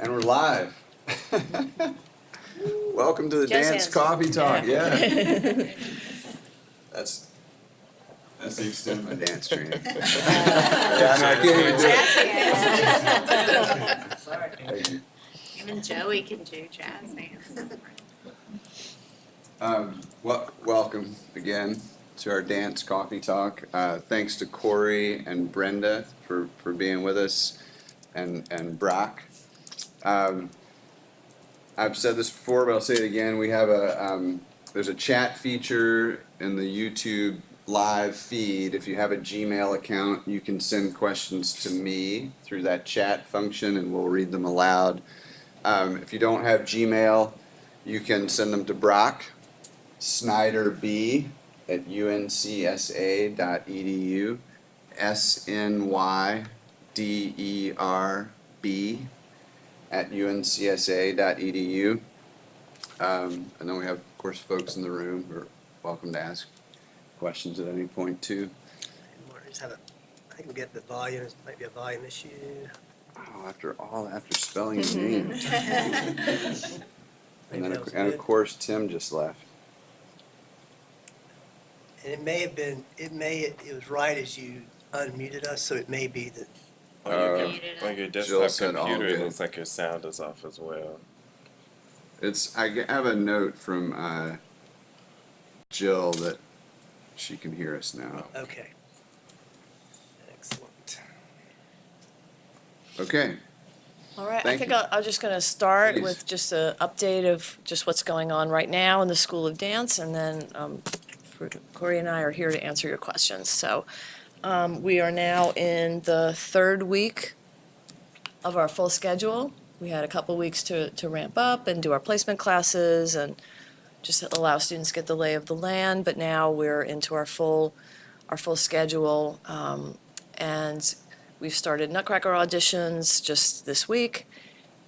And we're live. Welcome to the Jazz Dance hands. Coffee Talk. Yeah. Yeah. That's the extent of my dance training. Yeah, I can't even do it. Sorry. Thank you. Even Joey can do jazz hands. Welcome again to our Dance Coffee Talk. Thanks to Corey and Brenda for being with us, and Brock. I've said this before, but I'll say it again. We have there's a chat feature in the YouTube live feed. If you have a Gmail account, you can send questions to me through that chat function, and we'll read them aloud. If you don't have Gmail, you can send them to Brock SnyderB at uncsa.edu, SNYDERB at uncsa.edu. And then we have, of course, folks in the room who are welcome to ask questions at any point too. I think we get the volume, it might be a volume issue. Oh, after spelling your name. Maybe that was And of good. course, Tim just left. And it may have been, it was right as you unmuted us, so it may be that, On your Jill desktop said all computer, it good. looks like your sound is off as well. I have a note from Jill that she can hear us now. okay. Excellent. Okay. All right, I Thank think you. I'm just going to start Please. with just an update of just what's going on right now in the School of Dance, and then Corey and I are here to answer your questions. So we are now in the third week of our full schedule. We had a couple weeks to ramp up and do our placement classes and just allow students to get the lay of the land, but now we're into our full schedule, and we've started Nutcracker auditions just this week,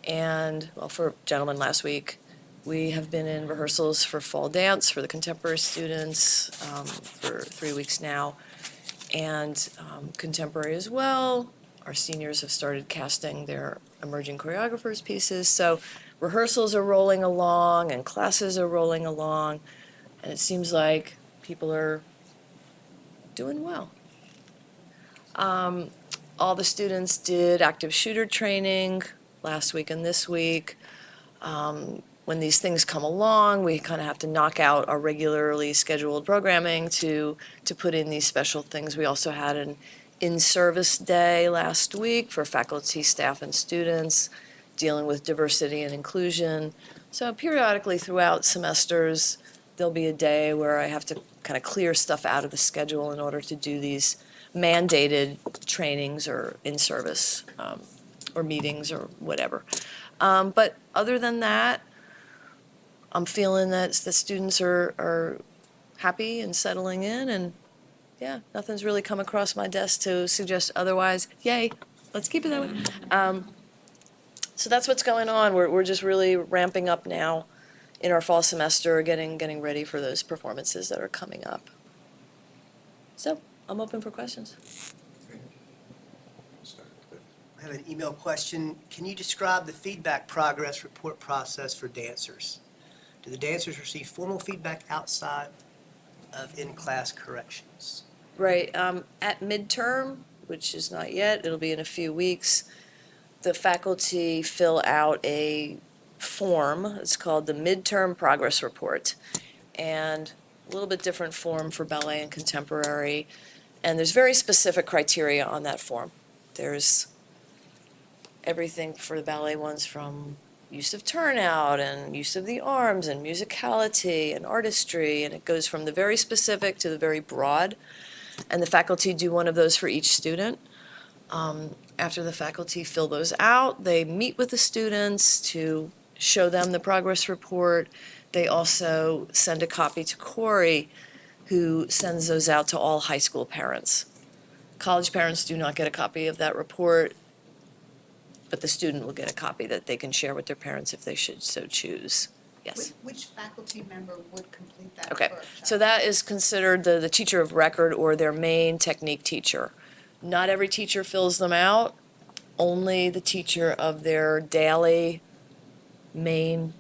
and, well, for gentlemen last week. We have been in rehearsals for fall dance for the contemporary students for 3 weeks now, and contemporary as well. Our seniors have started casting their emerging choreographers pieces, so rehearsals are rolling along and classes are rolling along, and it seems like people are doing well. All the students did active shooter training last week and this week. When these things come along, we kind of have to knock out our regularly scheduled programming to put in these special things. We also had an in-service day last week for faculty, staff, and students dealing with diversity and inclusion. So periodically throughout semesters, there'll be a day where I have to kind of clear stuff out of the schedule in order to do these mandated trainings or in-service or meetings or whatever. But other than that, I'm feeling that the students are happy and settling in, and yeah, nothing's really come across my desk to suggest otherwise. Yay, let's keep it that way. So that's what's going on. We're just really ramping up now in our fall semester, getting ready for those performances that are coming up. So I'm open for questions. I have an email question. Can you describe the feedback progress report process for dancers? Do the dancers receive formal feedback outside of in-class corrections? Right, at midterm, which is not yet, it'll be in a few weeks, the faculty fill out a form. It's called the Midterm Progress Report. And a little bit different form for ballet and contemporary. And there's very specific criteria on that form. There's everything for the ballet ones, from use of turnout and use of the arms and musicality and artistry, and it goes from the very specific to the very broad. And the faculty do one of those for each student. After the faculty fill those out, they meet with the students to show them the progress report. They also send a copy to Corey, who sends those out to all high school parents. College parents do not get a copy of that report, but the student will get a copy that they can share with their parents if they should so choose. Yes. Which faculty member would complete that Okay, for a child? so that is considered the teacher of record or their main technique teacher. Not every teacher fills them out. only the teacher of their daily main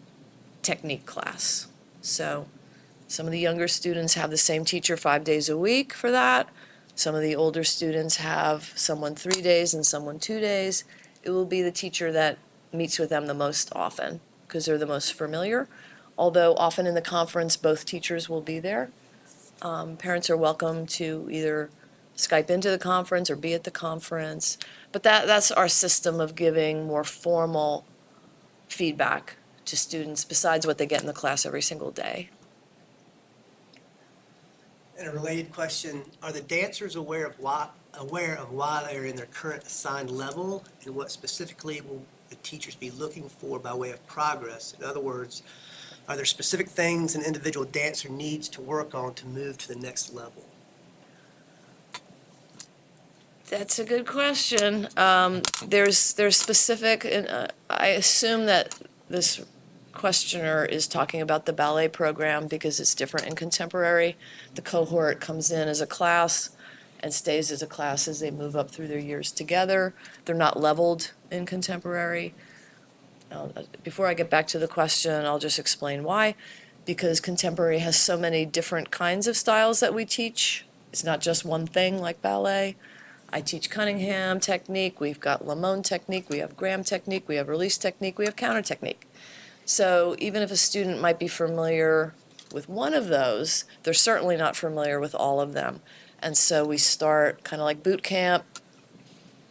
technique class. So some of the younger students have the same teacher 5 days a week for that. Some of the older students have someone 3 days and someone 2 days. It will be the teacher that meets with them the most often because they're the most familiar. Although often in the conference, both teachers will be there. Parents are welcome to either Skype into the conference or be at the conference. But that's our system of giving more formal feedback to students besides what they get in the class every single day. And a related question, are the dancers aware of why they're in their current assigned level, and what specifically will the teachers be looking for by way of progress? In other words, are there specific things an individual dancer needs to work on to move to the next level? That's a good question. There's specific, and I assume that this questioner is talking about the ballet program because it's different in contemporary. The cohort comes in as a class and stays as a class as they move up through their years together. They're not leveled in contemporary. Before I get back to the question, I'll just explain why. Because contemporary has so many different kinds of styles that we teach. It's not just one thing like ballet. I teach Cunningham technique, we've got Lamone technique, we have Graham technique, we have release technique, we have counter technique. So even if a student might be familiar with one of those, they're certainly not familiar with all of them. And so we start kind of like boot camp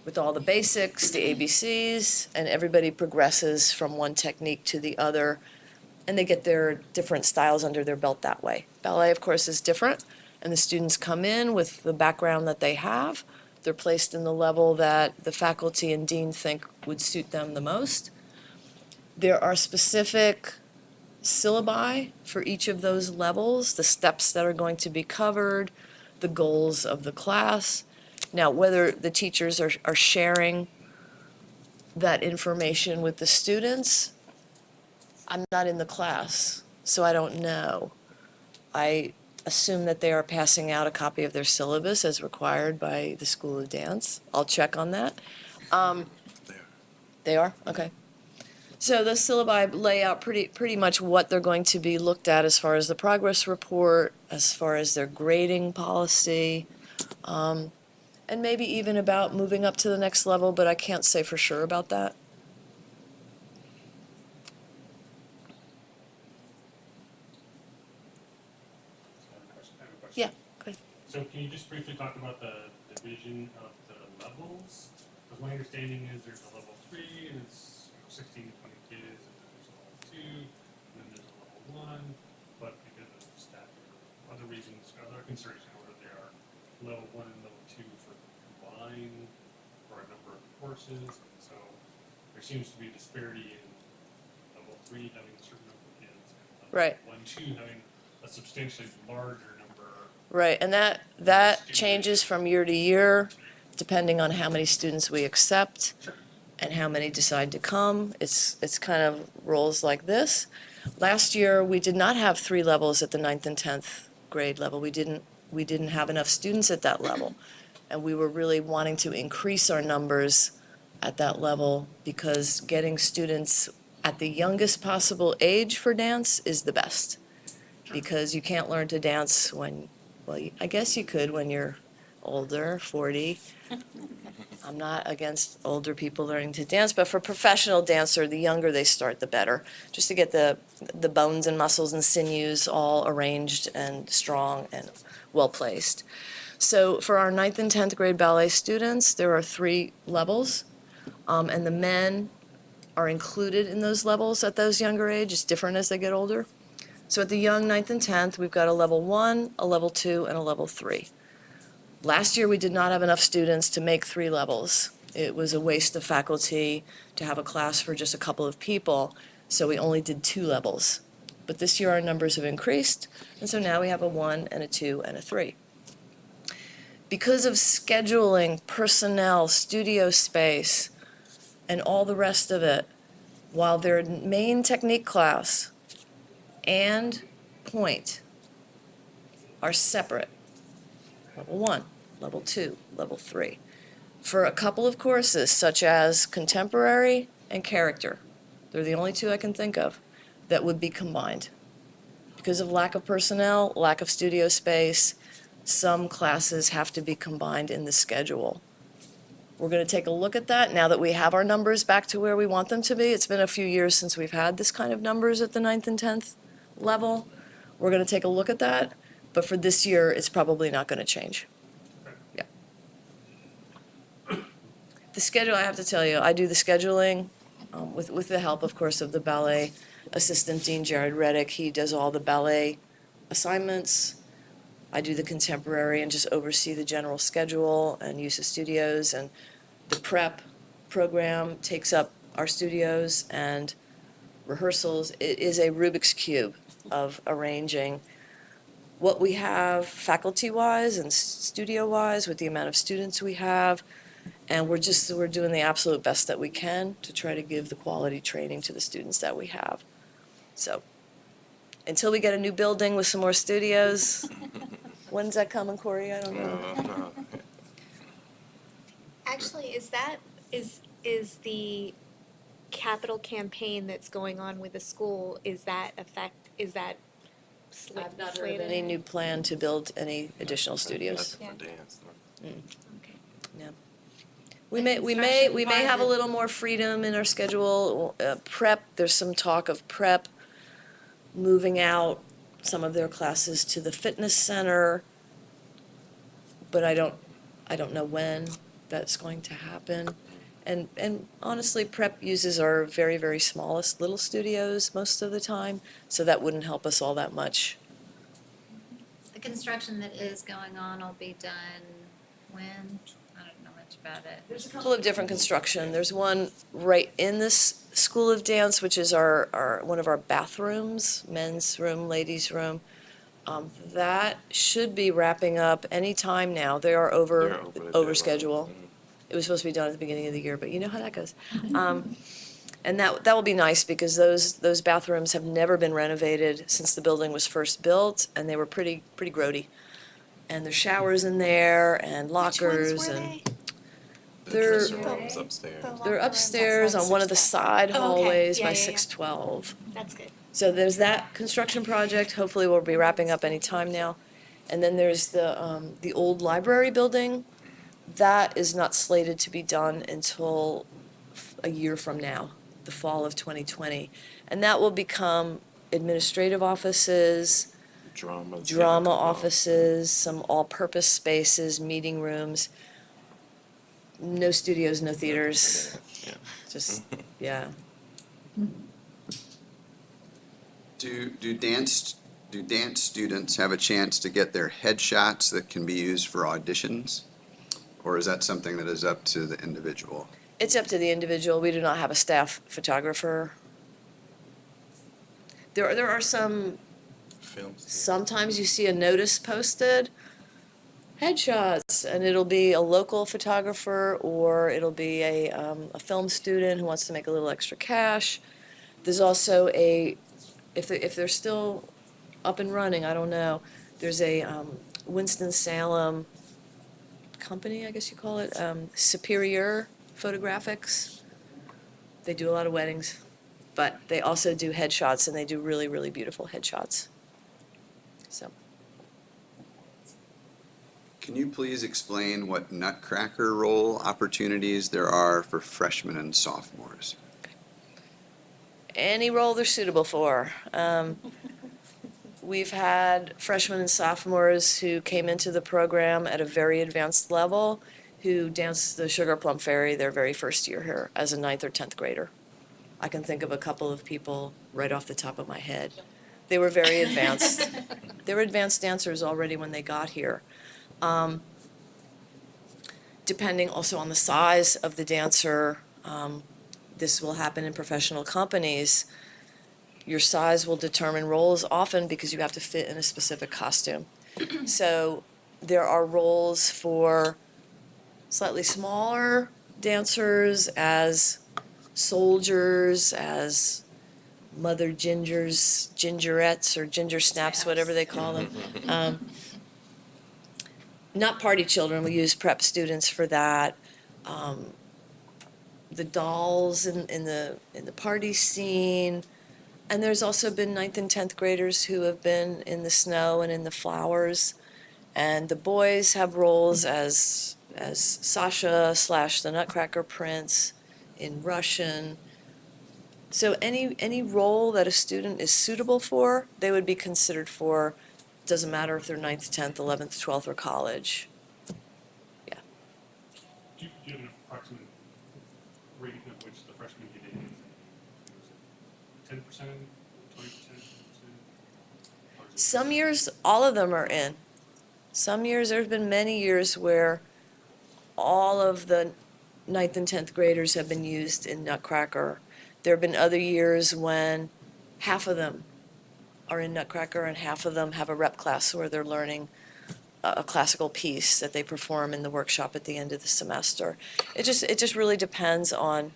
with all the basics, the ABCs, and everybody progresses from one technique to the other, and they get their different styles under their belt that way. Ballet, of course, is different, and the students come in with the background that they have. They're placed in the level that the faculty and dean think would suit them the most. There are specific syllabi for each of those levels, the steps that are going to be covered, the goals of the class. Now, whether the teachers are sharing that information with the students, I'm not in the class, so I don't know. I assume that they are passing out a copy of their syllabus as required by the School of Dance. I'll check on that. They are? Okay. So the syllabi lay out pretty much what they're going to be looked at as far as the progress report, as far as their grading policy, and maybe even about moving up to the next level, but I can't say for sure about that. I have a question. Yeah, go ahead. So can you just briefly talk about the division of the levels? Because my understanding is there's a level 3, and it's 16 to 20 kids, and then there's a level 2, and then there's a level 1, but because of staff or other reasons, other considerations, whether they are level 1 and level 2 for combined for a number of courses, and so there seems to be disparity in level 3 having a certain number of kids, and level Right. 1, 2 having a substantially larger number. Right, and that changes from year to year, depending on how many students we accept and how many decide to come. It's kind of rolls like this. Last year, we did not have 3 levels at the 9th and 10th grade level. We didn't have enough students at that level. And we were really wanting to increase our numbers at that level because getting students at the youngest possible age for dance is the best. Because you can't learn to dance when, well, I guess you could when you're older, 40. I'm not against older people learning to dance, but for professional dancer, the younger they start, the better. Just to get the bones and muscles and sinews all arranged and strong and well-placed. So for our 9th and 10th grade ballet students, there are 3 levels, and the men are included in those levels at those younger ages. It's different as they get older. So at the young 9th and 10th, we've got a level 1, a level 2, and a level 3. Last year, we did not have enough students to make 3 levels. It was a waste of faculty to have a class for just a couple of people, so we only did 2 levels. But this year, our numbers have increased, and so now we have a 1 and a 2 and a 3. Because of scheduling, personnel, studio space, and all the rest of it, while their main technique class and point are separate. Level 1, level 2, level 3. for a couple of courses, such as contemporary and character. They're the only two I can think of that would be combined. Because of lack of personnel, lack of studio space, some classes have to be combined in the schedule. We're going to take a look at that now that we have our numbers back to where we want them to be. It's been a few years since we've had this kind of numbers at the 9th and 10th level. We're going to take a look at that, but for this year, it's probably not going to change. Yeah. The schedule, I have to tell you, I do the scheduling with the help, of course, of the ballet assistant, Dean Jared Reddick. He does all the ballet assignments. I do the contemporary and just oversee the general schedule and use of studios, and the prep program takes up our studios and rehearsals. It is a Rubik's Cube of arranging what we have faculty-wise and studio-wise with the amount of students we have. And we're doing the absolute best that we can to try to give the quality training to the students that we have. So, until we get a new building with some more studios, when's that coming, Corey? I don't know. Actually, is the capital campaign that's going on with the school, is that I've not heard of any new plan to build any additional studios. Nothing for dance, no. Okay. Yeah. We may have a little more freedom in our schedule. Prep, there's some talk of prep moving out some of their classes to the fitness center, but I don't know when that's going to happen. And honestly, prep uses our very, very smallest little studios most of the time, so that wouldn't help us all that much. The construction that is going on will be done when? I don't know much about it. There's a couple of different construction. There's one right in this School of Dance, which is our one of our bathrooms, men's room, ladies' room. That should be wrapping up any time now. They are They're over the over deadline. schedule. It was supposed to be done at the beginning of the year, but you know how that goes. And that will be nice because those bathrooms have never been renovated since the building was first built, and they were pretty grody. And there's showers in there and lockers and. The They're- dressing room's upstairs. They're upstairs on one of the side Oh, okay. hallways Yeah, by yeah, yeah. 612. That's good. So there's that construction project, hopefully we'll be wrapping up any time now. And then there's the old library building. That is not slated to be done until a year from now, the fall of 2020. And that will become administrative offices, Drama offices, some all-purpose spaces, meeting rooms. No studios, no theaters, Yeah. just, yeah. Do dance students have a chance to get their headshots that can be used for auditions? Or is that something that is up to the individual? It's up to the individual. We do not have a staff photographer. There are some, Films. sometimes you see a notice posted, headshots, and it'll be a local photographer or it'll be a film student who wants to make a little extra cash. There's also if they're still up and running, I don't know, there's a Winston-Salem company, I guess you call it, Superior Photographics. They do a lot of weddings, but they also do headshots, and they do really, really beautiful headshots. So, Can you please explain what Nutcracker role opportunities there are for freshmen and sophomores? any role they're suitable for. We've had freshmen and sophomores who came into the program at a very advanced level who danced the Sugar Plum Fairy their very first year here as a 9th or 10th grader. I can think of a couple of people right off the top of my head. They were very advanced. They were advanced dancers already when they got here. Depending also on the size of the dancer, this will happen in professional companies. Your size will determine roles often because you have to fit in a specific costume. So there are roles for slightly smaller dancers as soldiers, as mother gingers, gingerettes, or ginger snaps, whatever they call them. Not party children, we use prep students for that. the dolls in the party scene. And there's also been 9th and 10th graders who have been in the snow and in the flowers. And the boys have roles as Sasha / the Nutcracker Prince in Russian. So any role that a student is suitable for, they would be considered for. Doesn't matter if they're 9th, 10th, 11th, 12th, or college. Do you have an approximate rate at which the freshmen get in? Is it 10%, 20%? Some years, all of them are in. Some years, there's been many years where all of the 9th and 10th graders have been used in Nutcracker. There have been other years when half of them are in Nutcracker and half of them have a rep class where they're learning a classical piece that they perform in the workshop at the end of the semester. It just really depends on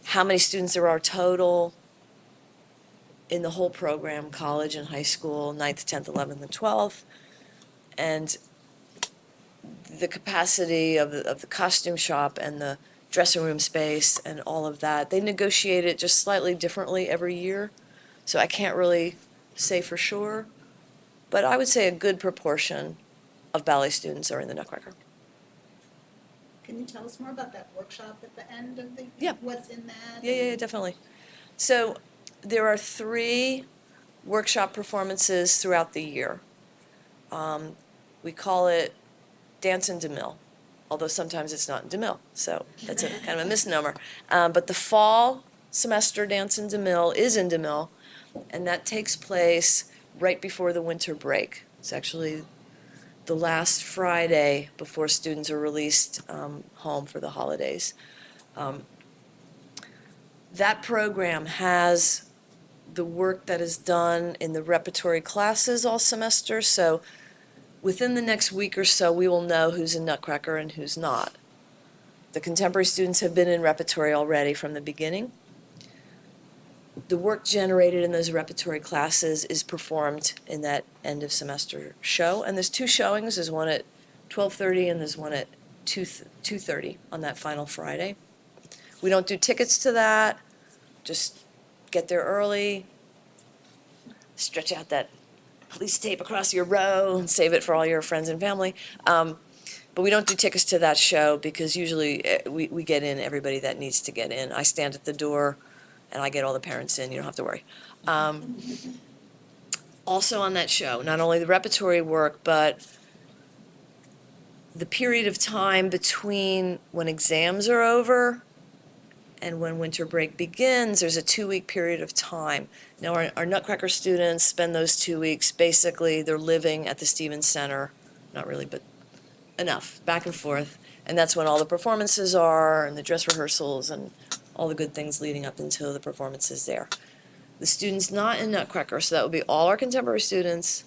how many students there are total in the whole program, college and high school, 9th, 10th, 11th, and 12th, and the capacity of the costume shop and the dressing room space and all of that. They negotiate it just slightly differently every year, so I can't really say for sure, but I would say a good proportion of ballet students are in the Nutcracker. Can you tell us more about that workshop at the end of the? Yeah. What's in that? Yeah, definitely. So there are 3 workshop performances throughout the year. We call it Dance in DeMille, although sometimes it's not in DeMille, so that's a kind of a misnomer. But the fall semester Dance in DeMille is in DeMille, and that takes place right before the winter break. It's actually the last Friday before students are released home for the holidays. That program has the work that is done in the repertory classes all semester, so within the next week or so, we will know who's in Nutcracker and who's not. The contemporary students have been in repertory already from the beginning. The work generated in those repertory classes is performed in that end of semester show, and there's 2 showings. There's one at 12:30 and there's one at 2:30 on that final Friday. We don't do tickets to that. Just get there early, stretch out that police tape across your row and save it for all your friends and family. But we don't do tickets to that show because usually we get in everybody that needs to get in. I stand at the door and I get all the parents in. You don't have to worry. Also on that show, not only the repertory work, but the period of time between when exams are over and when winter break begins, there's a 2-week period of time. Now, our Nutcracker students spend those 2 weeks, basically, they're living at the Stevens Center, not really, but enough, back and forth. And that's when all the performances are, and the dress rehearsals, and all the good things leading up until the performances there. The students not in Nutcracker, so that would be all our contemporary students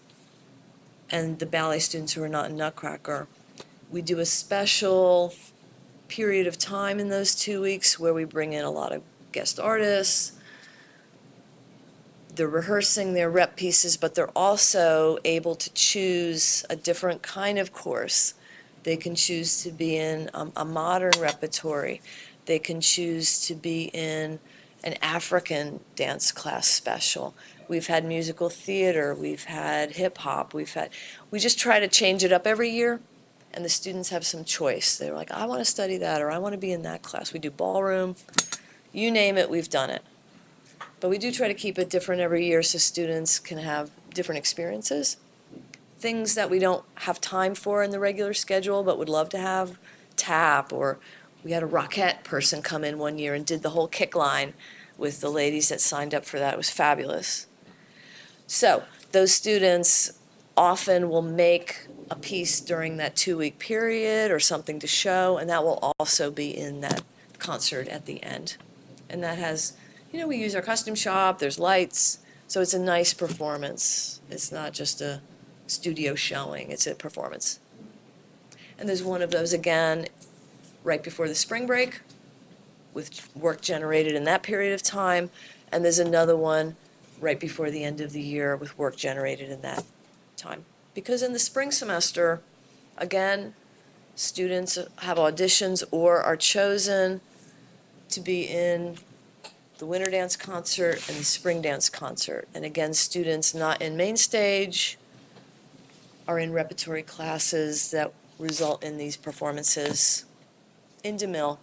and the ballet students who are not in Nutcracker. We do a special period of time in those 2 weeks where we bring in a lot of guest artists. They're rehearsing their rep pieces, but they're also able to choose a different kind of course. They can choose to be in a modern repertory. They can choose to be in an African dance class special. We've had musical theater, we've had hip hop, we just try to change it up every year. And the students have some choice. They're like, I want to study that, or I want to be in that class. We do ballroom, you name it, we've done it. But we do try to keep it different every year so students can have different experiences. Things that we don't have time for in the regular schedule, but would love to have, tap, or we had a Rockette person come in one year and did the whole kick line with the ladies that signed up for that. It was fabulous. So those students often will make a piece during that 2-week period or something to show, and that will also be in that concert at the end. And that has, we use our costume shop, there's lights, so it's a nice performance. It's not just a studio showing, it's a performance. And there's one of those again right before the spring break with work generated in that period of time, and there's another one right before the end of the year with work generated in that time. Because in the spring semester, again, students have auditions or are chosen to be in the winter dance concert and the spring dance concert. And again, students not in main stage are in repertory classes that result in these performances in DeMille.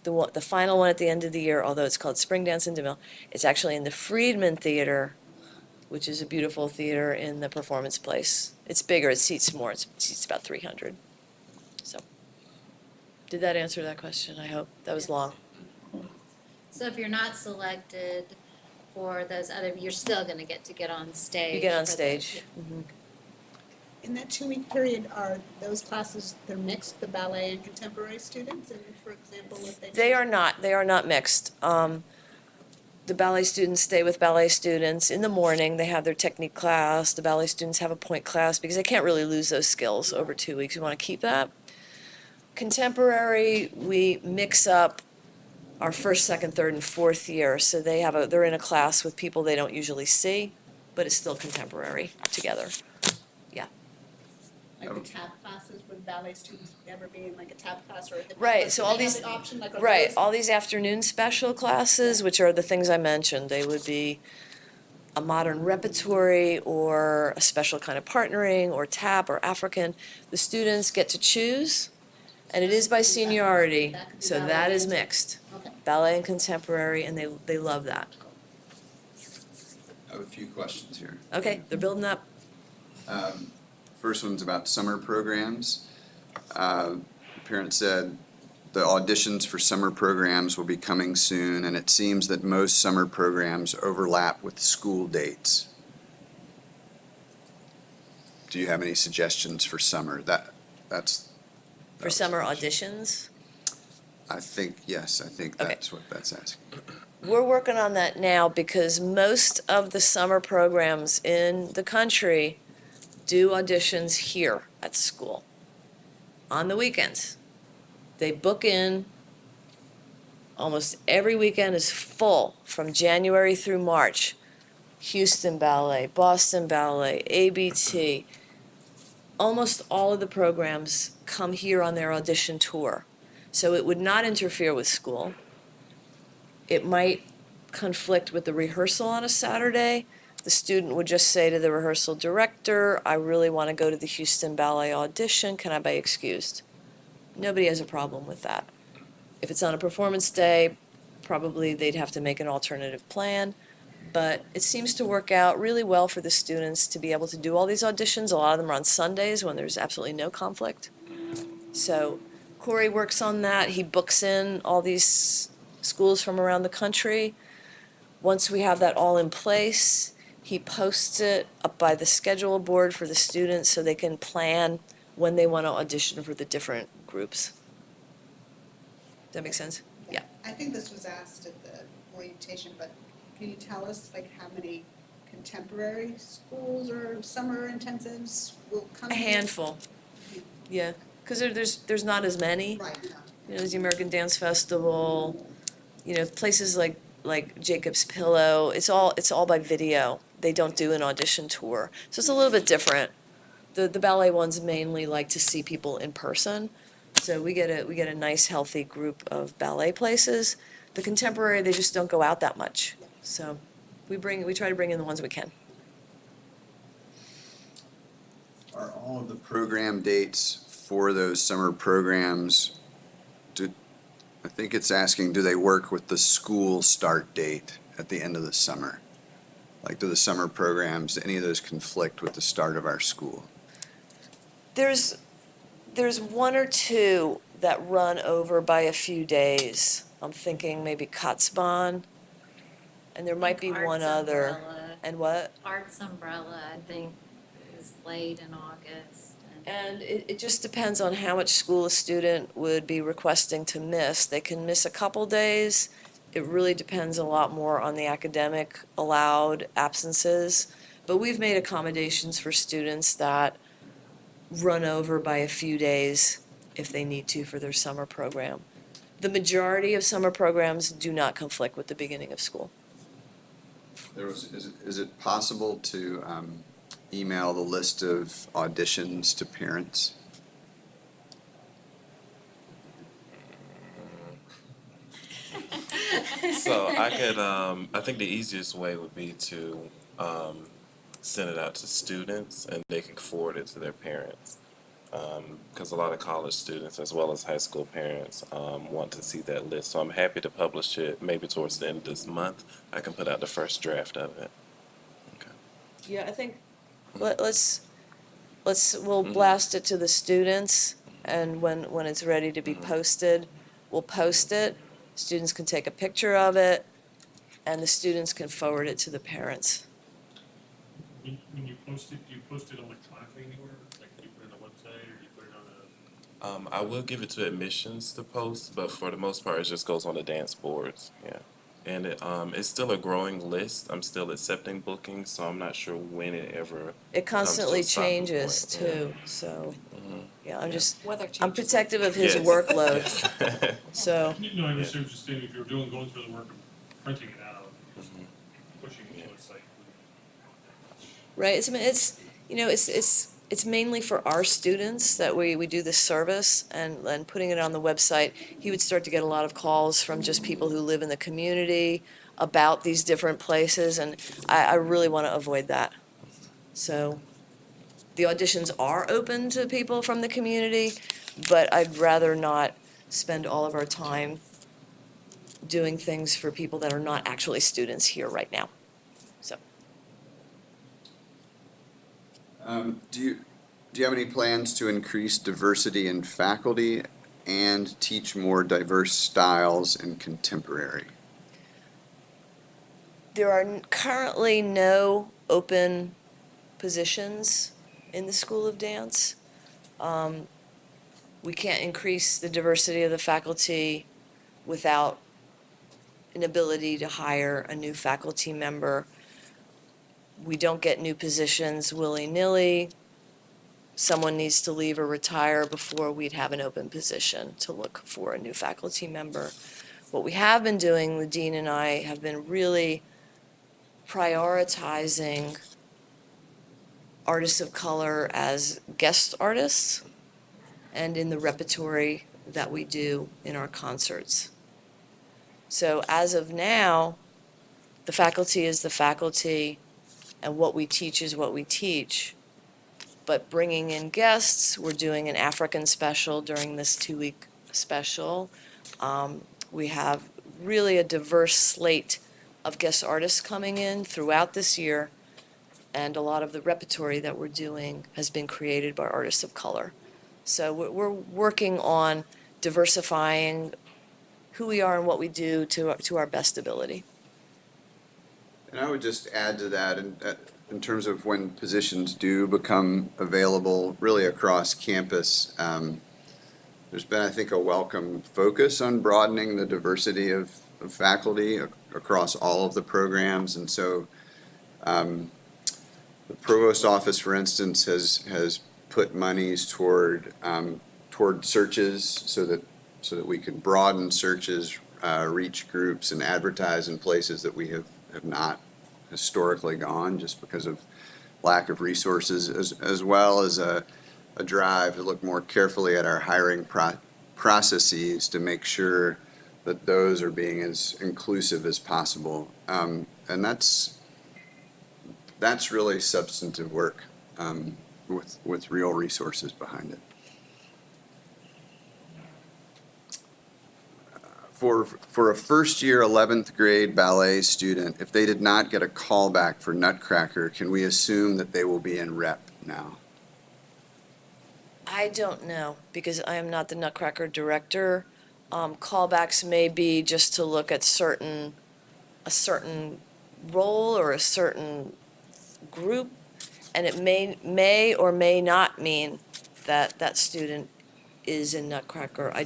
The final one at the end of the year, although it's called Spring Dance in DeMille, it's actually in the Friedman Theater, which is a beautiful theater in the Performance Place. It's bigger, it seats more, it seats about 300. So, did that answer that question? I hope. That was long. So if you're not selected for those other, you're still gonna get on stage. You get on for the- stage. Mhm. In that 2-week period, are those classes, they're mixed, the ballet and contemporary students? And for example, if they. They are not mixed. The ballet students stay with ballet students. In the morning, they have their technique class. The ballet students have a point class because they can't really lose those skills over 2 weeks. We want to keep that. Contemporary, we mix up our first, second, third, and fourth year. So they're in a class with people they don't usually see, but it's still contemporary together. Like the tap classes, would ballet students ever be in like a tap class or a hip hop Right, class? so Do all they have these- the option, like, are Right, those- all these afternoon special classes, which are the things I mentioned, they would be a modern repertory or a special kind of partnering or tap or African. The students get to choose, and it is by seniority, That could be so ballet that is and- mixed. Okay. Ballet and contemporary, and they love that. I have a few questions here. Okay, they're building up. First one's about summer programs. Parents said the auditions for summer programs will be coming soon, and it seems that most summer programs overlap with school dates. Do you have any suggestions for summer? That's. For summer auditions. I think, yes, I think Okay. that's what that's asking. We're working on that now because most of the summer programs in the country do auditions here at school on the weekends. They book in, almost every weekend is full from January through March. Houston Ballet, Boston Ballet, ABT. Almost all of the programs come here on their audition tour. So it would not interfere with school. It might conflict with the rehearsal on a Saturday. The student would just say to the rehearsal director, I really want to go to the Houston Ballet audition, can I be excused? Nobody has a problem with that. If it's on a performance day, probably they'd have to make an alternative plan. But it seems to work out really well for the students to be able to do all these auditions. A lot of them are on Sundays when there's absolutely no conflict. So Corey works on that. He books in all these schools from around the country. Once we have that all in place, he posts it up by the schedule board for the students so they can plan when they want to audition for the different groups. Does that make sense? Yeah. I think this was asked at the orientation, but can you tell us like how many contemporary schools or summer intensives will come? A here? handful, yeah, because there's not as many. Right, no. You know, there's the American Dance Festival, you know, places like Jacob's Pillow, it's all by video. They don't do an audition tour, so it's a little bit different. The ballet ones mainly like to see people in person, so we get a nice healthy group of ballet places. The contemporary, they just don't go out that much, so we try to bring in the ones we can. Are all of the program dates for those summer programs, I think it's asking, do they work with the school start date at the end of the summer? Like, do the summer programs, any of those conflict with the start of our school? There's one or two that run over by a few days. I'm thinking maybe Katzbahn, and there might be one Arts other. Umbrella. And what? Arts Umbrella, I think, is late in August. And it just depends on how much school a student would be requesting to miss. They can miss a couple days. It really depends a lot more on the academic allowed absences. But we've made accommodations for students that run over by a few days if they need to for their summer program. The majority of summer programs do not conflict with the beginning of school. Is it possible to email the list of auditions to parents? So I could, I think the easiest way would be to send it out to students and they can forward it to their parents. Because a lot of college students as well as high school parents want to see that list. So I'm happy to publish it maybe towards the end of this month. I can put out the first draft of it. Okay. Yeah, I think, we'll blast it to the students, and when it's ready to be posted, we'll post it. Students can take a picture of it, and the students can forward it to the parents. When you post it, do you post it electronically anywhere? Like, do you put it on a website, or do you put it on a? I will give it to admissions to post, but for the most part, it just goes on the dance boards. Yeah. And it's still a growing list. I'm still accepting bookings, so I'm not sure when it ever. It constantly Comes to a stopping changes point, yeah. too, so, yeah, I'm Yeah. just, Weather I'm changes. protective of his Yes. workload, so. No, I was just saying, if you're going through the work of printing it out, just pushing it to a site. Right, it's mainly for our students that we do this service, and putting it on the website, he would start to get a lot of calls from just people who live in the community about these different places, and I really want to avoid that. So, the auditions are open to people from the community, but I'd rather not spend all of our time doing things for people that are not actually students here right now, so. Do you have any plans to increase diversity in faculty and teach more diverse styles in contemporary? There are currently no open positions in the School of Dance. We can't increase the diversity of the faculty without an ability to hire a new faculty member. We don't get new positions willy-nilly. Someone needs to leave or retire before we'd have an open position to look for a new faculty member. What we have been doing, the dean and I have been really prioritizing artists of color as guest artists and in the repertory that we do in our concerts. So as of now, the faculty is the faculty, and what we teach is what we teach. But bringing in guests, we're doing an African special during this 2-week special. We have really a diverse slate of guest artists coming in throughout this year, and a lot of the repertory that we're doing has been created by artists of color. So we're working on diversifying who we are and what we do to our best ability. And I would just add to that, in terms of when positions do become available really across campus, there's been, I think, a welcome focus on broadening the diversity of faculty across all of the programs. And so the provost office, for instance, has put monies toward searches so that we can broaden searches, reach groups, and advertise in places that we have not historically gone just because of lack of resources, as well as a drive to look more carefully at our hiring processes to make sure that those are being as inclusive as possible. And that's really substantive work with real resources behind it. For a first-year 11th grade ballet student, if they did not get a call back for Nutcracker, can we assume that they will be in rep now? I don't know, because I am not the Nutcracker director. Callbacks may be just to look at a certain role or a certain group, and it may or may not mean that that student is in Nutcracker. I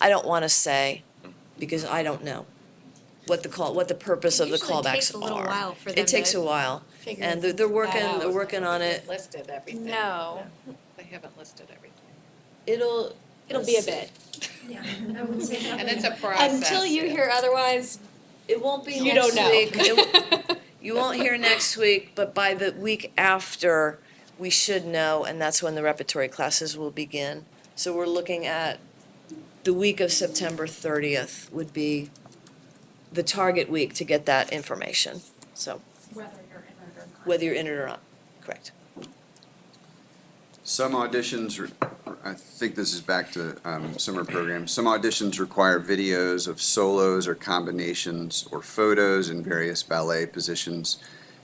don't want to say, because I don't know what the purpose of the Usually callbacks are. takes a little while for them It takes to a while, figure and they're working that out. on it. Listed everything. No, They haven't listed everything. It'll be a bit. Yeah, I would say that. And it's a process. Until you yeah. hear otherwise, It won't be you next don't know. week. You won't hear next week, but by the week after, we should know, and that's when the repertory classes will begin. So we're looking at the week of September 30th would be the target week to get that information, so, Whether you're in it or not. whether you're in it or not, correct. Some auditions, I think this is back to summer programs, some auditions require videos of solos or combinations or photos in various ballet positions.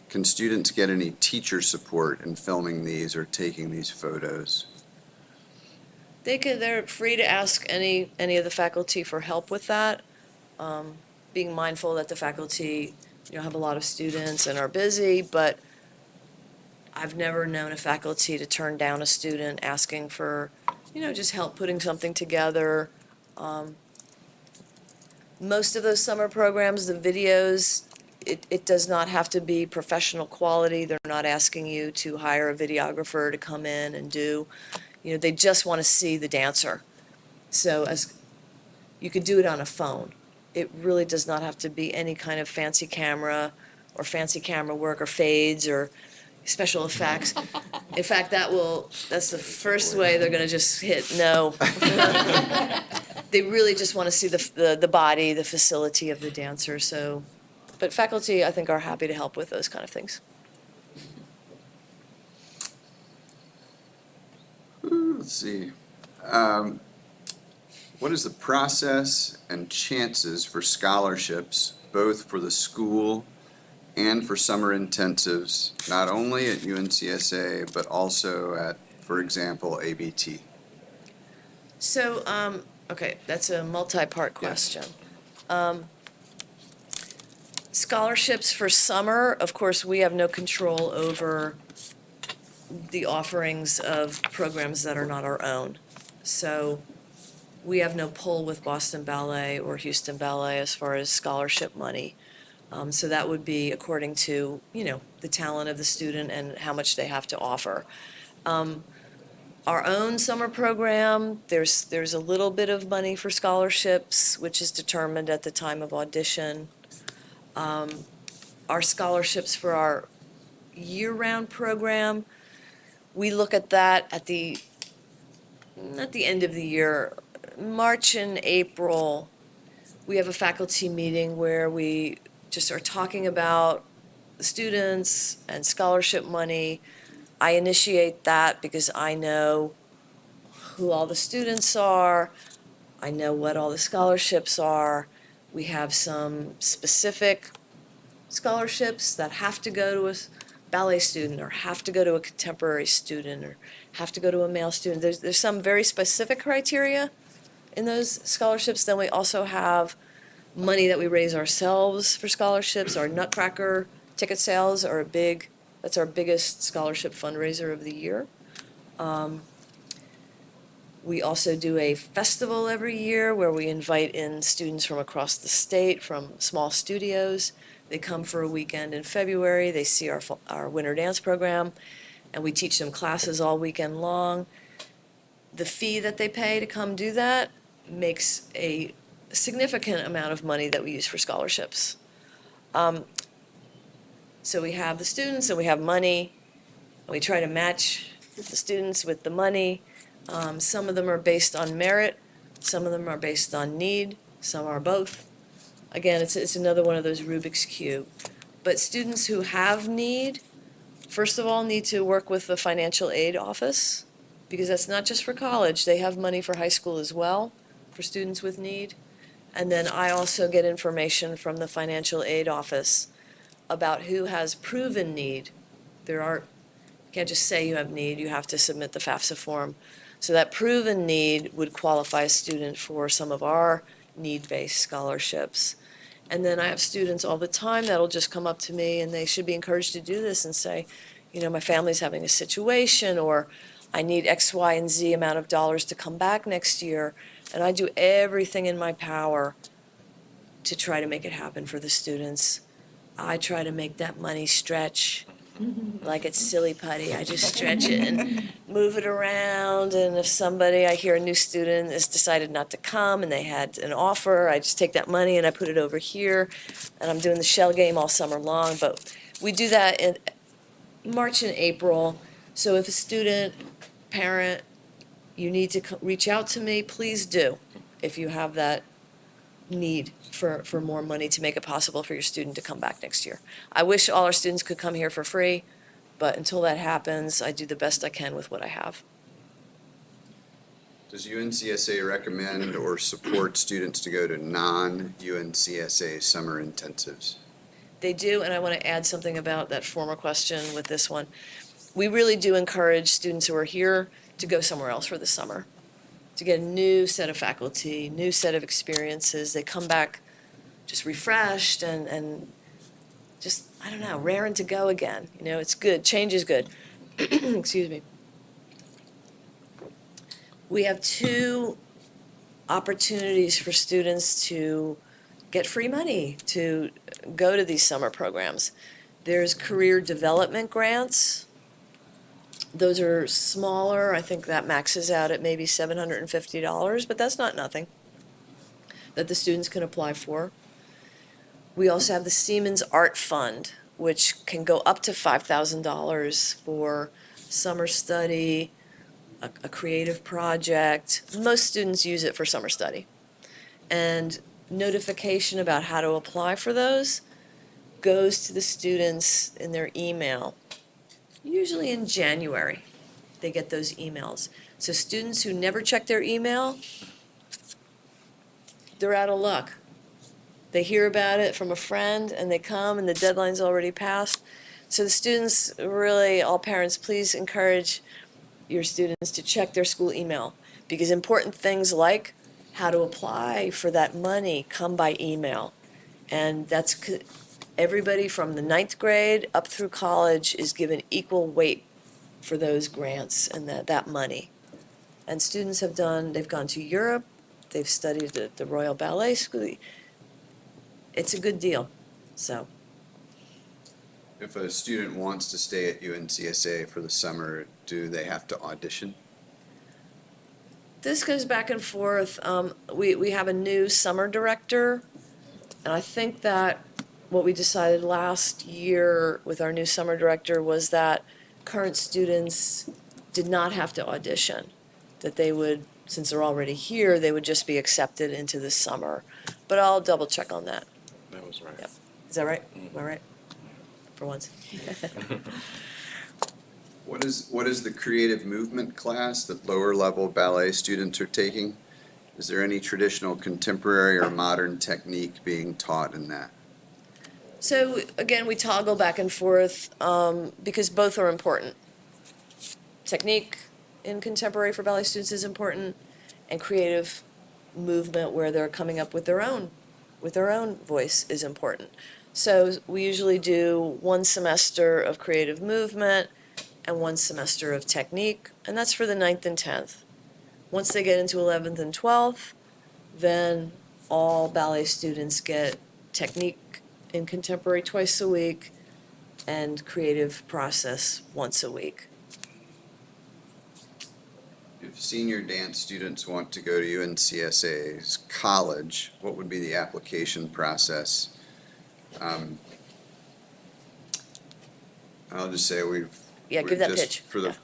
Can students get any teacher support in filming these or taking these photos? They're free to ask any of the faculty for help with that. Being mindful that the faculty, have a lot of students and are busy, but I've never known a faculty to turn down a student asking for, just help putting something together. Most of those summer programs, the videos, it does not have to be professional quality. They're not asking you to hire a videographer to come in and do. They just want to see the dancer. So you could do it on a phone. It really does not have to be any kind of fancy camera or fancy camera work or fades or special effects. In fact, that's the first way they're gonna just hit no. They really just want to see the body, the facility of the dancer, so. But faculty, I think, are happy to help with those kind of things. Let's see. What is the process and chances for scholarships, both for the school and for summer intensives, not only at UNCSA, but also at, for example, ABT? So, okay, that's a multi-part question. Scholarships for summer, of course, we have no control over the offerings of programs that are not our own. So we have no pull with Boston Ballet or Houston Ballet as far as scholarship money. So that would be according to, the talent of the student and how much they have to offer. Our own summer program, there's a little bit of money for scholarships, which is determined at the time of audition. Our scholarships for our year-round program, we look at that at the end of the year. March and April, we have a faculty meeting where we just are talking about the students and scholarship money. I initiate that because I know who all the students are. I know what all the scholarships are. We have some specific scholarships that have to go to a ballet student or have to go to a contemporary student or have to go to a male student. There's some very specific criteria in those scholarships. Then we also have money that we raise ourselves for scholarships. Our Nutcracker ticket sales are that's our biggest scholarship fundraiser of the year. We also do a festival every year where we invite in students from across the state, from small studios. They come for a weekend in February, they see our winter dance program, and we teach them classes all weekend long. The fee that they pay to come do that makes a significant amount of money that we use for scholarships. So we have the students and we have money, and we try to match the students with the money. Some of them are based on merit, some of them are based on need, some are both. Again, it's another one of those Rubik's Cube. But students who have need, first of all, need to work with the financial aid office, because that's not just for college, they have money for high school as well, for students with need. And then I also get information from the financial aid office about who has proven need. You can't just say you have need, you have to submit the FAFSA form. So that proven need would qualify a student for some of our need-based scholarships. And then I have students all the time that'll just come up to me, and they should be encouraged to do this and say, my family's having a situation, or I need X, Y, and Z amount of dollars to come back next year. And I do everything in my power to try to make it happen for the students. I try to make that money stretch like it's silly putty. I just stretch it and move it around. And if I hear a new student has decided not to come and they had an offer, I just take that money and I put it over here. And I'm doing the shell game all summer long. But we do that in March and April. So if a student, parent, you need to reach out to me, please do. If you have that need for more money to make it possible for your student to come back next year. I wish all our students could come here for free, but until that happens, I do the best I can with what I have. Does UNCSA recommend or support students to go to non-UNCSA summer intensives? They do, and I want to add something about that former question with this one. We really do encourage students who are here to go somewhere else for the summer, to get a new set of faculty, new set of experiences. They come back just refreshed and just, I don't know, raring to go again. You know, it's good. Change is good. Excuse me. We have 2 opportunities for students to get free money to go to these summer programs. There's career development grants. Those are smaller. I think that maxes out at maybe $750, but that's not nothing that the students can apply for. We also have the Siemens Art Fund, which can go up to $5,000 for summer study, a creative project. Most students use it for summer study. And notification about how to apply for those goes to the students in their email. Usually in January, they get those emails. So students who never check their email, they're out of luck. They hear about it from a friend and they come and the deadline's already passed. So the students, really, all parents, please encourage your students to check their school email, because important things like how to apply for that money come by email. And that's, everybody from the 9th grade up through college is given equal weight for those grants and that money. And students have they've gone to Europe, they've studied at the Royal Ballet School. It's a good deal, so. If a student wants to stay at UNCSA for the summer, do they have to audition? This goes back and forth. We have a new summer director, and I think that what we decided last year with our new summer director was that current students did not have to audition, that they would, since they're already here, they would just be accepted into the summer. But I'll double check on that. That was right. Yep. Is that right? Am I right? For once. What is the creative movement class that lower level ballet students are taking? Is there any traditional contemporary or modern technique being taught in that? So again, we toggle back and forth because both are important. Technique in contemporary for ballet students is important, and creative movement where they're coming up with their own voice is important. So we usually do 1 semester of creative movement and 1 semester of technique, and that's for the 9th and 10th. Once they get into 11th and 12th, then all ballet students get technique in contemporary twice a week and creative process once a week. If senior dance students want to go to UNCSA's college, what would be the application process? I'll just say we're Give that just pitch.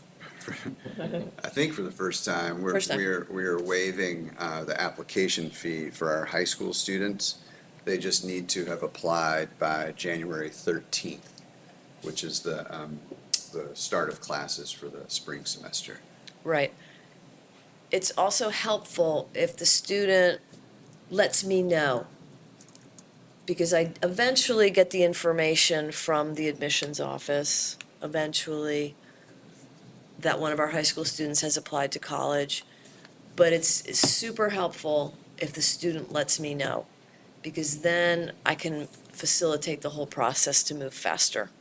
I think for the first time, First time. we're waiving the application fee for our high school students. They just need to have applied by January 13th, which is the start of classes for the spring semester. Right. It's also helpful if the student lets me know, because I eventually get the information from the admissions office, eventually, that one of our high school students has applied to college. But it's super helpful if the student lets me know, because then I can facilitate the whole process to move faster.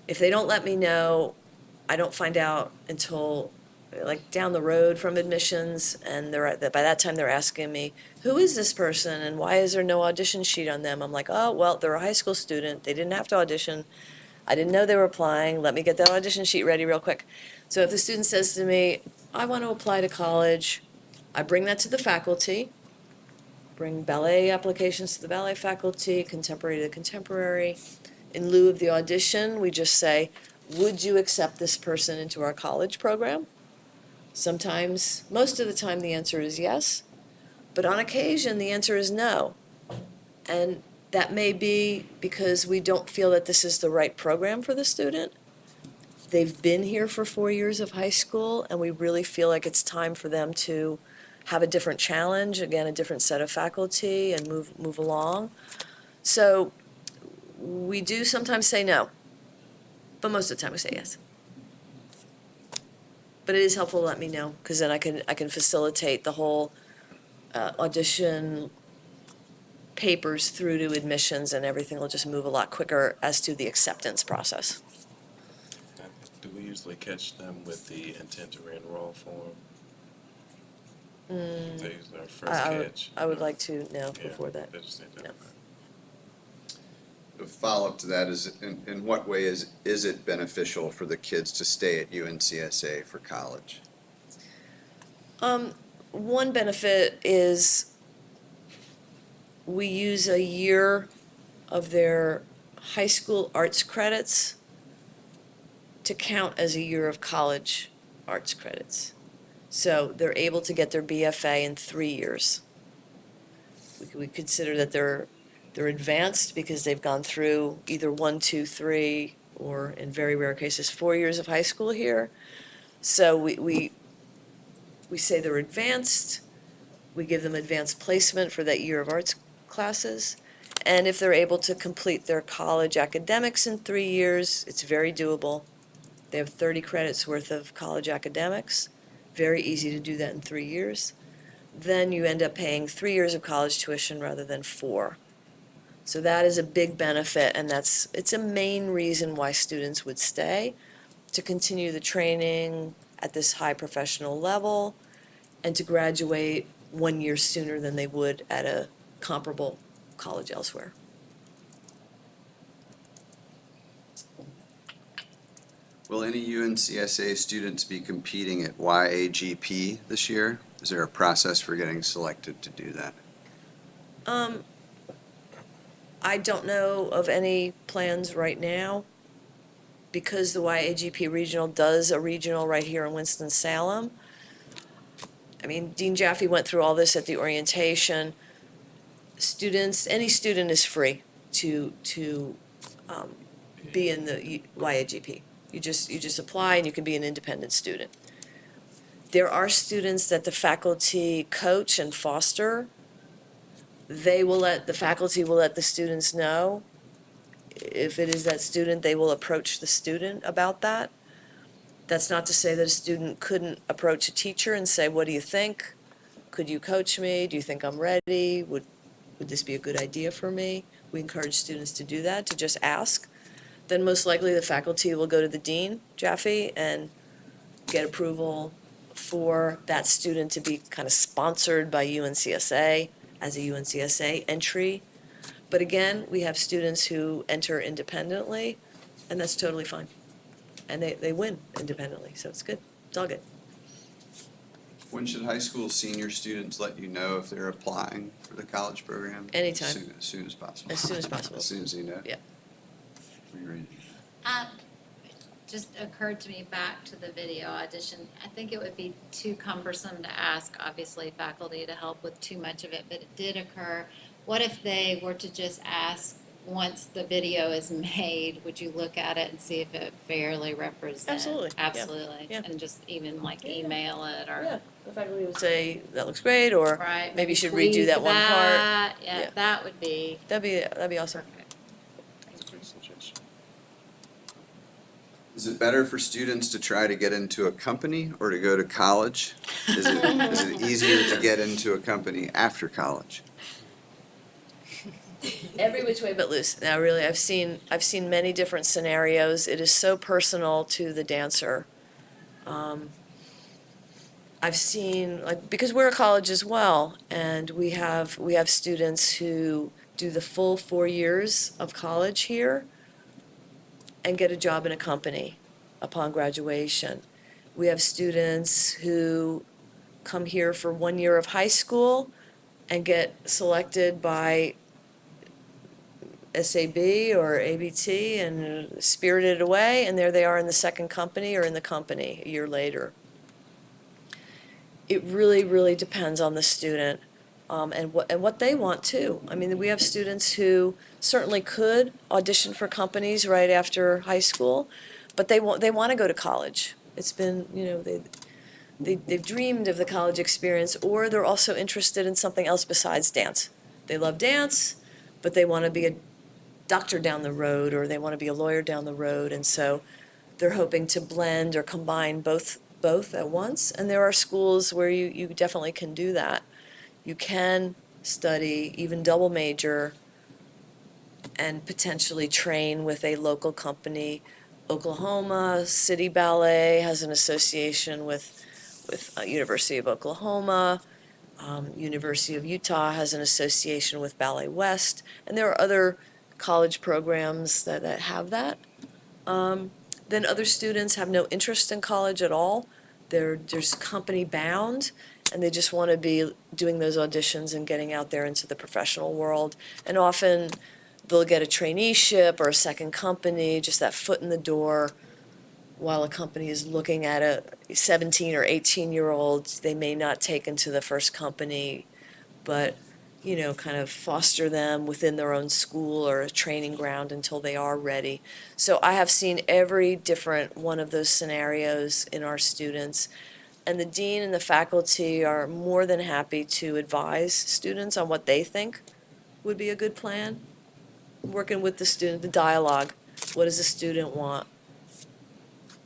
If they don't let me know, I don't find out until like down the road from admissions, and by that time they're asking me, who is this person and why is there no audition sheet on them? I'm like, oh, well, they're a high school student, they didn't have to audition, I didn't know they were applying, let me get that audition sheet ready real quick. So if the student says to me, I want to apply to college, I bring that to the faculty, bring ballet applications to the ballet faculty, contemporary to the contemporary. In lieu of the audition, we just say, would you accept this person into our college program? Sometimes, most of the time, the answer is yes. But on occasion, the answer is no. And that may be because we don't feel that this is the right program for the student. They've been here for 4 years of high school, and we really feel like it's time for them to have a different challenge, again, a different set of faculty, and move along. So we do sometimes say no, but most of the time we say yes. But it is helpful to let me know, because then I can facilitate the whole audition papers through to admissions, and everything will just move a lot quicker as to the acceptance process. Do we usually catch them with the intent to re-enroll form? Mm, They usually our first I would- catch. I would like to know Yeah, before that. they just need to- No. The follow-up to that is, in what way is it beneficial for the kids to stay at UNCSA for college? One benefit is we use a year of their high school arts credits to count as a year of college arts credits. So they're able to get their BFA in 3 years. We consider that they're advanced because they've gone through either 1, 2, 3, or in very rare cases, 4 years of high school here. So we say they're advanced, we give them advanced placement for that year of arts classes, and if they're able to complete their college academics in 3 years, it's very doable. They have 30 credits worth of college academics, very easy to do that in 3 years. Then you end up paying 3 years of college tuition rather than 4. So that is a big benefit, and it's a main reason why students would stay, to continue the training at this high professional level, and to graduate 1 year sooner than they would at a comparable college elsewhere. Will any UNCSA students be competing at YAGP this year? Is there a process for getting selected to do that? I don't know of any plans right now, because the YAGP Regional does a regional right here in Winston-Salem. I mean, Dean Jaffe went through all this at the orientation. Students, any student is free to be in the YAGP. You just apply and you can be an independent student. There are students that the faculty coach and foster. The faculty will let the students know. If it is that student, they will approach the student about that. That's not to say that a student couldn't approach a teacher and say, what do you think? Could you coach me? Do you think I'm ready? Would this be a good idea for me? We encourage students to do that, to just ask. Then most likely the faculty will go to the dean, Jaffe, and get approval for that student to be kind of sponsored by UNCSA as a UNCSA entry. But again, we have students who enter independently, and that's totally fine. And they win independently, so it's good. It's all good. When should high school senior students let you know if they're applying for the college program? Anytime. As soon as possible. As soon as possible. As soon as you know? Yeah. We read. Just occurred to me back to the video audition. I think it would be too cumbersome to ask, obviously, faculty to help with too much of it, but it did occur. What if they were to just ask, once the video is made, would you look at it and see if it fairly represents? Absolutely, yeah, Absolutely. yeah. And just even like Yeah. email it Yeah, or, the faculty would say, that looks great, or right? maybe you should redo tweak that one part. that. Yeah. Yeah, that would be That'd be awesome. perfect. That's a great suggestion. Is it better for students to try to get into a company or to go to college? Is it easier to get into a company after college? Every which way but loose. Now, really, I've seen many different scenarios. It is so personal to the dancer. I've seen, like, because we're a college as well, and we have students who do the full 4 years of college here and get a job in a company upon graduation. We have students who come here for 1 year of high school and get selected by SAB or ABT and spirited away, and there they are in the second company or in the company a year later. It really, really depends on the student. and what they want too. I mean, we have students who certainly could audition for companies right after high school, but they want to go to college. It's been, they've dreamed of the college experience, or they're also interested in something else besides dance. They love dance, but they want to be a doctor down the road, or they want to be a lawyer down the road, and so they're hoping to blend or combine both at once. And there are schools where you definitely can do that. You can study, even double major, and potentially train with a local company. Oklahoma City Ballet has an association with University of Oklahoma. University of Utah has an association with Ballet West, and there are other college programs that have that. Then other students have no interest in college at all. They're just company bound, and they just want to be doing those auditions and getting out there into the professional world. And often they'll get a traineeship or a second company, just that foot in the door, while a company is looking at a 17 or 18-year-old they may not take into the first company, but kind of foster them within their own school or a training ground until they are ready. So I have seen every different one of those scenarios in our students, and the dean and the faculty are more than happy to advise students on what they think would be a good plan. Working with the student, the dialogue, what does the student want?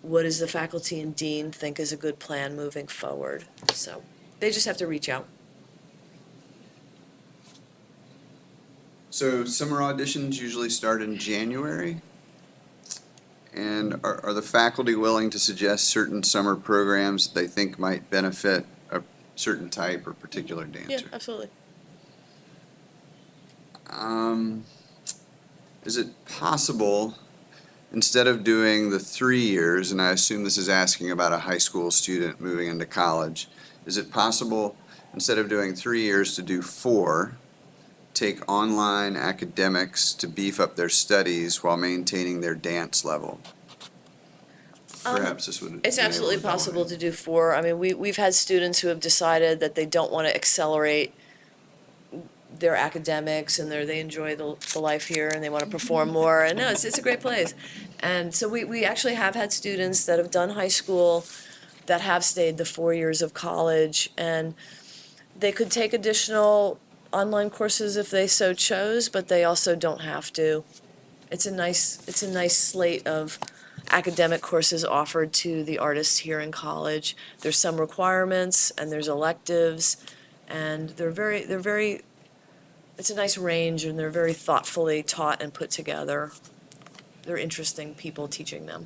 What does the faculty and dean think is a good plan moving forward? So they just have to reach out. So summer auditions usually start in January. And are the faculty willing to suggest certain summer programs that they think might benefit a certain type or particular dancer? Yeah, absolutely. Is it possible, instead of doing the 3 years, and I assume this is asking about a high school student moving into college, is it possible, instead of doing 3 years, to do 4, take online academics to beef up their studies while maintaining their dance level? Perhaps this would. It's absolutely possible to do 4. I mean, we've had students who have decided that they don't want to accelerate their academics, and they enjoy the life here, and they want to perform more. And no, it's a great place. And so we actually have had students that have done high school that have stayed the 4 years of college, and they could take additional online courses if they so chose, but they also don't have to. It's a nice slate of academic courses offered to the artists here in college. There's some requirements and there's electives, and they're very it's a nice range, and they're very thoughtfully taught and put together. They're interesting people teaching them.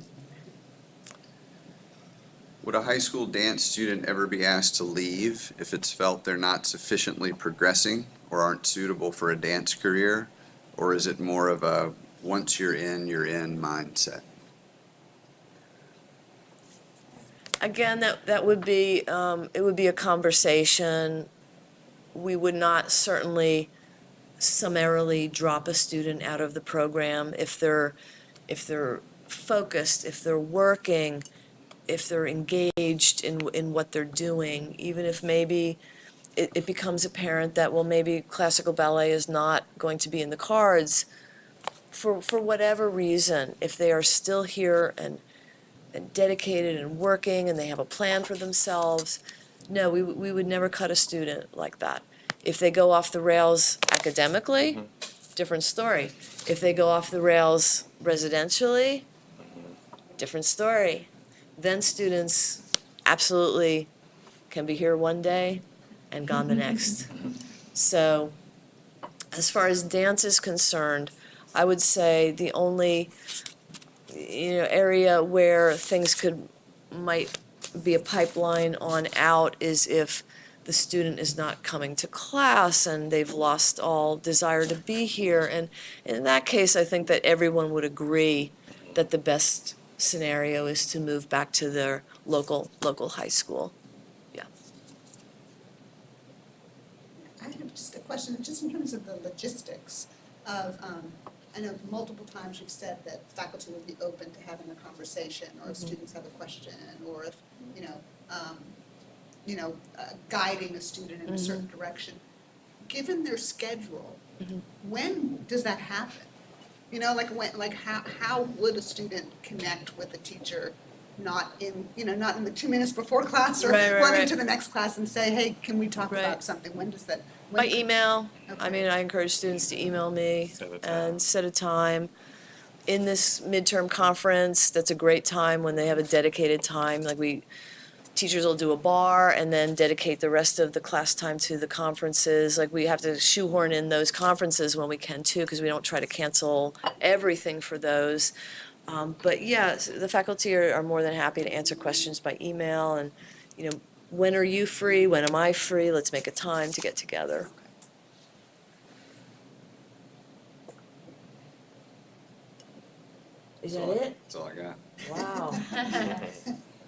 Would a high school dance student ever be asked to leave if it's felt they're not sufficiently progressing or aren't suitable for a dance career? Or is it more of a once you're in mindset? Again, that would be, it would be a conversation. We would not certainly summarily drop a student out of the program if they're focused, if they're working, if they're engaged in what they're doing, even if maybe it becomes apparent that, well, maybe classical ballet is not going to be in the cards for whatever reason. If they are still here and dedicated and working and they have a plan for themselves, no, we would never cut a student like that. If they go off the rails academically, different story. If they go off the rails residentially, different story. Then students absolutely can be here one day and gone the next. So as far as dance is concerned, I would say the only area where things might be a pipeline on out is if the student is not coming to class and they've lost all desire to be here. And in that case, I think that everyone would agree that the best scenario is to move back to their local high school. Yeah. I have just a question, just in terms of the logistics of, I know multiple times you've said that faculty would be open to having a conversation, or if students have a question, or if, guiding a student in a certain direction. given their schedule, when does that happen? You know, like when, like how would a student connect with a teacher not in, you know, not in the 2 minutes before class or Right, right, running right. to the next class and say, hey, can we talk Right. about something? When does that? By when- email, I Okay. mean, I encourage students to email me Set a time. and set a time. In this midterm conference, that's a great time when they have a dedicated time, like teachers will do a bar and then dedicate the rest of the class time to the conferences. Like we have to shoehorn in those conferences when we can too, because we don't try to cancel everything for those. But yeah, the faculty are more than happy to answer questions by email and, you know, when are you free? When am I free? Let's make a time to get together. Is that it? That's all I got. Wow. I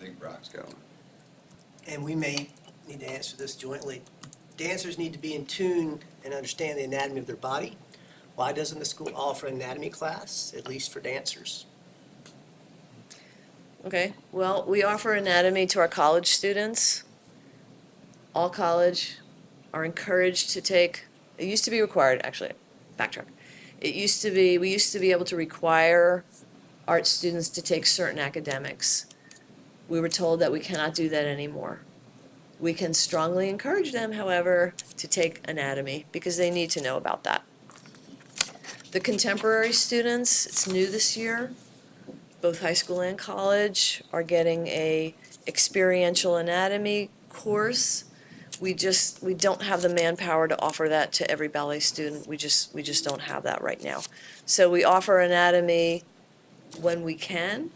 think Brock's got one. And we may need to answer this jointly. Dancers need to be in tune and understand the anatomy of their body. Why doesn't the school offer an anatomy class, at least for dancers? Okay, well, we offer anatomy to our college students. All college are encouraged to take, it used to be required, actually, backtrack. We used to be able to require art students to take certain academics. We were told that we cannot do that anymore. We can strongly encourage them, however, to take anatomy because they need to know about that. The contemporary students, it's new this year, both high school and college are getting a experiential anatomy course. We don't have the manpower to offer that to every ballet student. We just don't have that right now. So we offer anatomy when we can.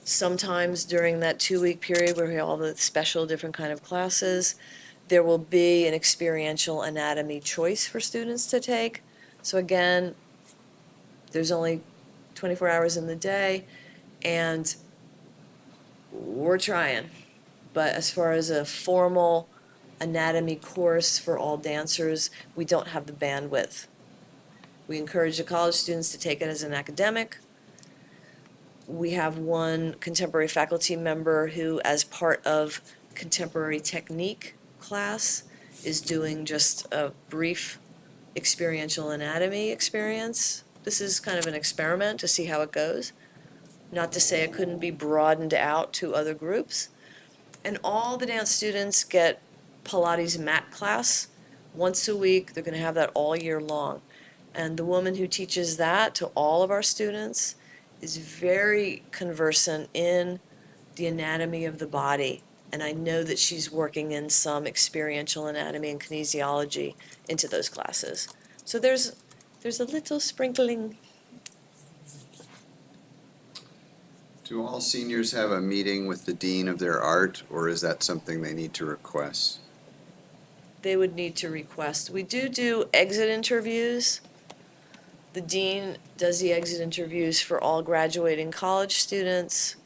Sometimes during that 2-week period where we have all the special different kind of classes, there will be an experiential anatomy choice for students to take. So again, there's only 24 hours in the day, and we're trying. But as far as a formal anatomy course for all dancers, we don't have the bandwidth. We encourage the college students to take it as an academic. We have one contemporary faculty member who, as part of contemporary technique class, is doing just a brief experiential anatomy experience. This is kind of an experiment to see how it goes. Not to say it couldn't be broadened out to other groups. And all the dance students get Pilates mat class once a week. They're going to have that all year long. And the woman who teaches that to all of our students is very conversant in the anatomy of the body. And I know that she's working in some experiential anatomy and kinesiology into those classes. So there's a little sprinkling. Do all seniors have a meeting with the dean of their art, or is that something they need to request? They would need to request. We do exit interviews. The dean does the exit interviews for all graduating college students.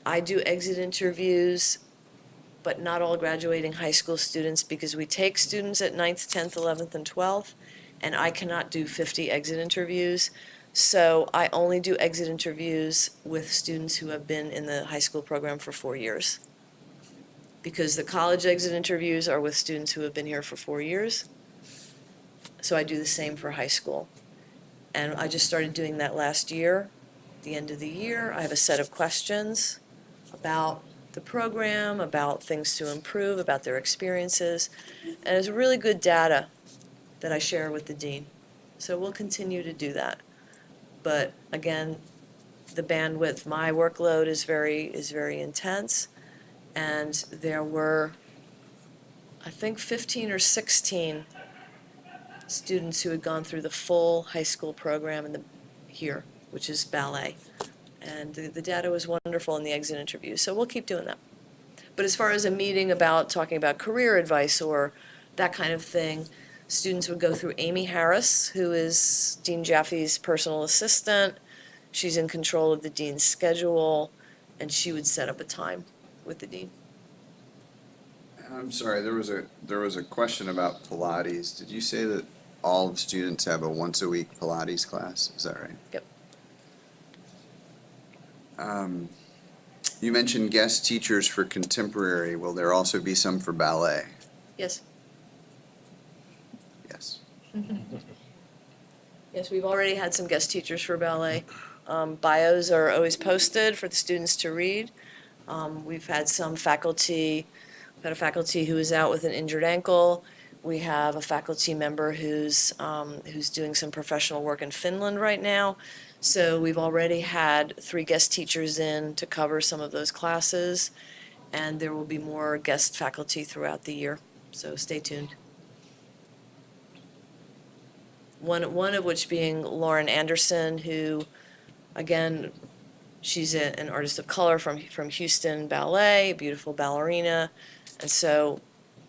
I do exit interviews, but not all graduating high school students because we take students at 9th, 10th, 11th, and 12th, and I cannot do 50 exit interviews. So I only do exit interviews with students who have been in the high school program for 4 years. Because the college exit interviews are with students who have been here for 4 years. So I do the same for high school. And I just started doing that last year. At the end of the year, I have a set of questions about the program, about things to improve, about their experiences. And it's really good data that I share with the dean. So we'll continue to do that. But again, the bandwidth, my workload is very intense. And there were, I think, 15 or 16 students who had gone through the full high school program here, which is ballet. And the data was wonderful in the exit interview, so we'll keep doing that. But as far as a meeting about talking about career advice or that kind of thing, students would go through Amy Harris, who is Dean Jaffe's personal assistant. She's in control of the dean's schedule, and she would set up a time with the dean. I'm sorry, there was a question about Pilates. Did you say that all the students have a once-a-week Pilates class? Is that right? Yep. You mentioned guest teachers for contemporary. Will there also be some for ballet? Yes. Yes, we've already had some guest teachers for ballet. Bios are always posted for the students to read. We've had some faculty, we've had a faculty who is out with an injured ankle. We have a faculty member who's doing some professional work in Finland right now. So we've already had 3 guest teachers in to cover some of those classes, and there will be more guest faculty throughout the year. So stay tuned. One of which being Lauren Anderson, who, again, she's an artist of color from Houston Ballet, a beautiful ballerina. And so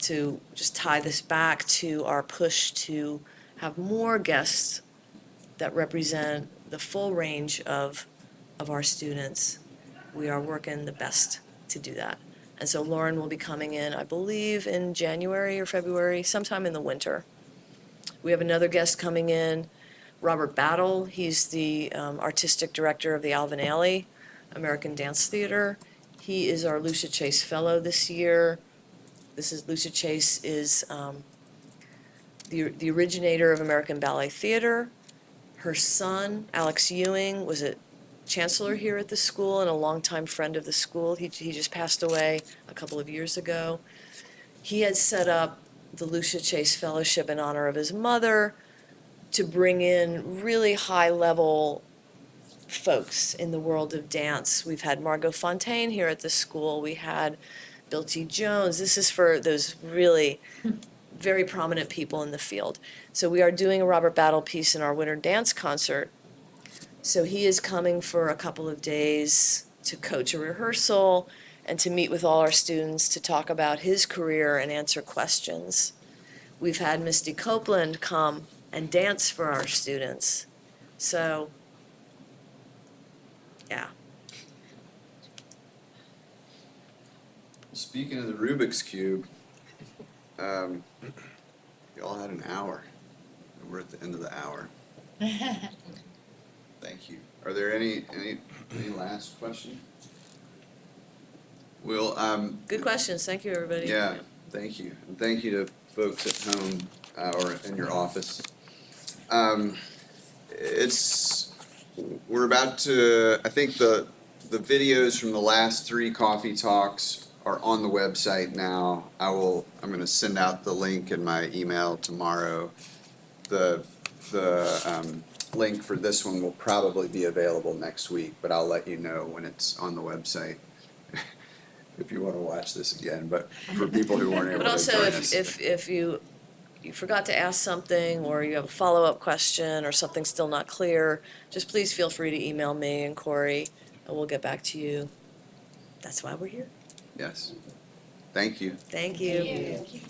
to just tie this back to our push to have more guests that represent the full range of our students, we are working the best to do that. And so Lauren will be coming in, I believe, in January or February, sometime in the winter. We have another guest coming in, Robert Battle. He's the artistic director of the Alvin Ailey American Dance Theater. He is our Lucia Chase Fellow this year. Lucia Chase is the originator of American Ballet Theater. Her son, Alex Ewing, was a chancellor here at the school and a longtime friend of the school. He just passed away a couple of years ago. He had set up the Lucia Chase Fellowship in honor of his mother to bring in really high-level folks in the world of dance. We've had Margot Fontaine here at the school. We had Bill T. Jones. This is for those really very prominent people in the field. So we are doing a Robert Battle piece in our winter dance concert. So he is coming for a couple of days to coach a rehearsal and to meet with all our students to talk about his career and answer questions. We've had Misty Copeland come and dance for our students. So, yeah. Speaking of the Rubik's Cube, y'all had an hour. We're at the end of the hour. Thank you. Are there any last questions? We'll, Good questions. Thank you, everybody. yeah, thank you. And thank you to folks at home or in your office. We're about to, I think the videos from the last 3 coffee talks are on the website now. I'm gonna send out the link in my email tomorrow. The link for this one will probably be available next week, but I'll let you know when it's on the website. If you want to watch this again, but for people who weren't able But to also, join us. if you forgot to ask something, or you have a follow-up question, or something's still not clear, just please feel free to email me and Corey, and we'll get back to you. That's why we're here. Yes. Thank you. Thank you. Thank you.